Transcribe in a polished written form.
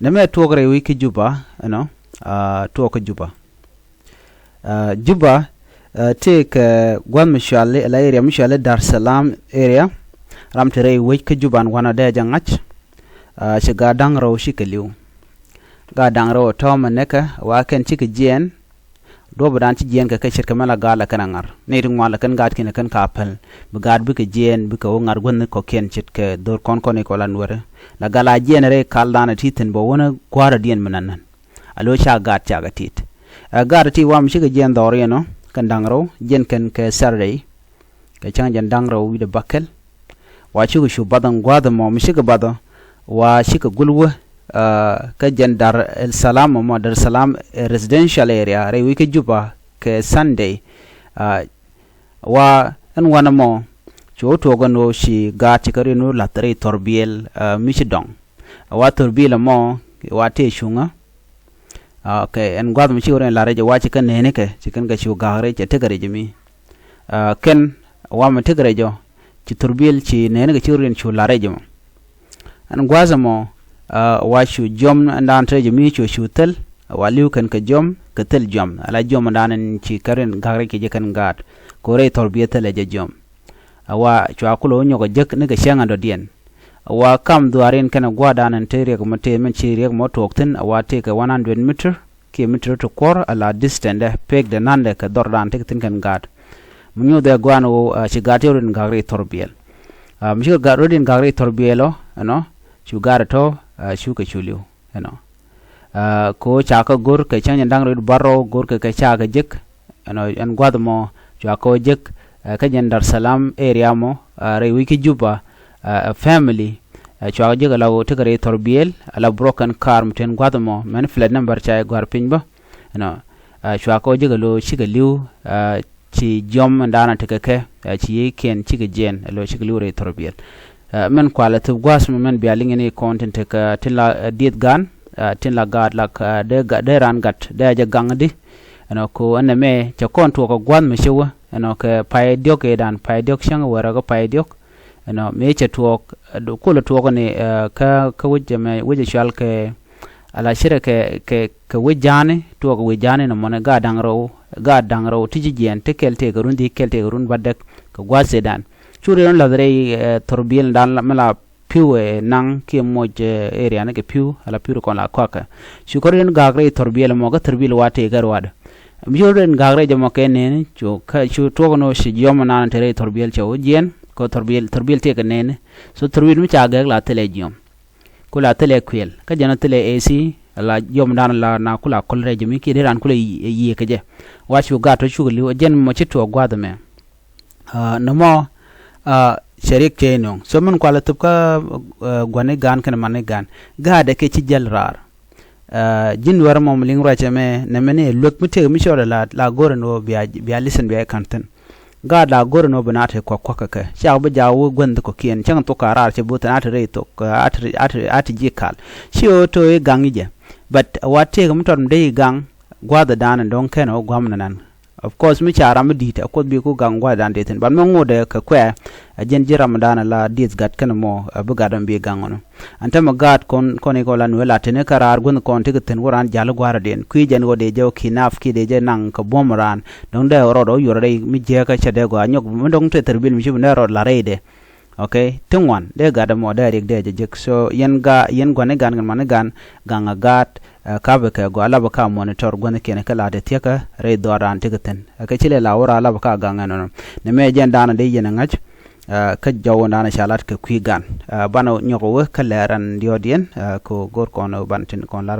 neme tuogre wiki Juba tuoka Juba Juba take gwan mishale la area mishale Dar es Salaam area ramtere wiki Juba wana de jangach shiga dangro shikaliu ga dangro tawma neka wa ken chiki jien do badan ci jien ka kashir kamala gala kanangar ne ring wala kan gad kin kan kapel bu gad bu ke jien bu ko ngar gon ko ken chit ke dor kon ko ne ko lan wore la gala jien re kal dana titin bo wona gwara dien manan alo cha gad cha ga tit gad ti wam shi ke jien dor yeno kan dangro jien ken ke sarday ke chang jan dangro wi de bakel wa ci shu badan gwada mo mi shi ke bado wa shi ke gulwa ka Dar es Salaam mo Dar es Salaam residential area re wiki Juba ke Sunday wa en wana mo cho to gono shi ga tikari no latre torbiel michidong wa torbiel mo wa te shunga okay en gwad mi chiore la reje wa chikan ne ke chikan ga shu ga re che tegare jimi ken wa ma tegare jo ci torbiel ci ne ga chiore chu la reje mo en gwaza mo wa shu jom ndan treje mi shu tel wa liu kan ka jom ka tel jom ala jom ndan ci karen gare ke je kan gat ko re torbiyete le je jom wa chwa kulo nyogo jek ne ga shenga do dien wa kam duarin kan gwada nan tere ko mate men ci re mo tokten wa te ka 100 meter kilometer to kor ala distance peg de nande ka dordan tek tin kan gat munyo de gwano ci gaterin gare torbiyel mi shi ga rodin gare torbiyelo no chu garato shuka chuliu ko chaka gor ke chanya dang ro baro gor ke chaka jek en gwadmo chaka jek ka Dar es Salaam area mo re wiki Juba family chaka jek la o tegare torbiel ala broken car mten gwadmo men flat number cha gwar pinba chaka jek lo shiga liu ci jom ndana tekeke ci ken ci gen lo shiga liu re torbiel men quality gwas men bialing any content ka tilla diet gan tilla gad lak de ran gat de ja gangdi ko aname cha kontu ko gwan me shewa ka pay diok edan pay diok shang wara ko pay diok me cha tuok ko lo tuok ne ka wuje me wuje shal ke ala shira ke wujane tuok wujane no mona ga dangro tiji gen te kelte garun badek ko gwas edan churi on ladre torbiel dan mala piwe nang ke moj area na ke piu ala piu kon la kwaka shukoren gagre torbiel mo ga torbiel wate garwad mjoren gagre jamo ke ne chu ka chu togono shi jom na tere torbiel chaw jien ko torbiel te ke ne so torbiel mi cha ga la tele jom ko la tele kwel ka jana tele AC ala jom dan la na kula kolre jimi ki ran kula yi ke je wa chu ga to chu li jen mo chito gwada me no mo sharik cheno so man kwala tupka gwane gan kan mane gan ga da ke ci jalrar jin war mom ling ra cheme ne mene lok mute mi shora la gore no biya listen biya kanten ga da gore no banate ko ka sha ba jawo gwand ko kien chang to karar che buta at re to at jikal shi o to e gangije but wate ga mutor dai gang gwada dan don keno gwamna nan of course mi chara mi dita ko bi ko gangwa dan deten ban mo ngode ka kwa ajen ji ramadan la dis gat kan mo bu gadon bi gangono anta ma gat kon e ko lan wala tene karar gun kon te ten woran jal gwara den ku jen gode je kinaf ki de je nang ko bomran don de rodo yore mi je ka chade go anyok mi dong te terbil mi ne ro la reide okay tungwan de gada mo de je so yen gone gan man gan ganga gat kabe ka go alaba ka monitor gone kene kala de tiaka re doran tigeten ka chile la wora alaba ka ganga no ne me jen dana de yen ngaj ka jawo dana shalat ka kwigan bana nyoko kala ran diodien ko gor kono bantin kon la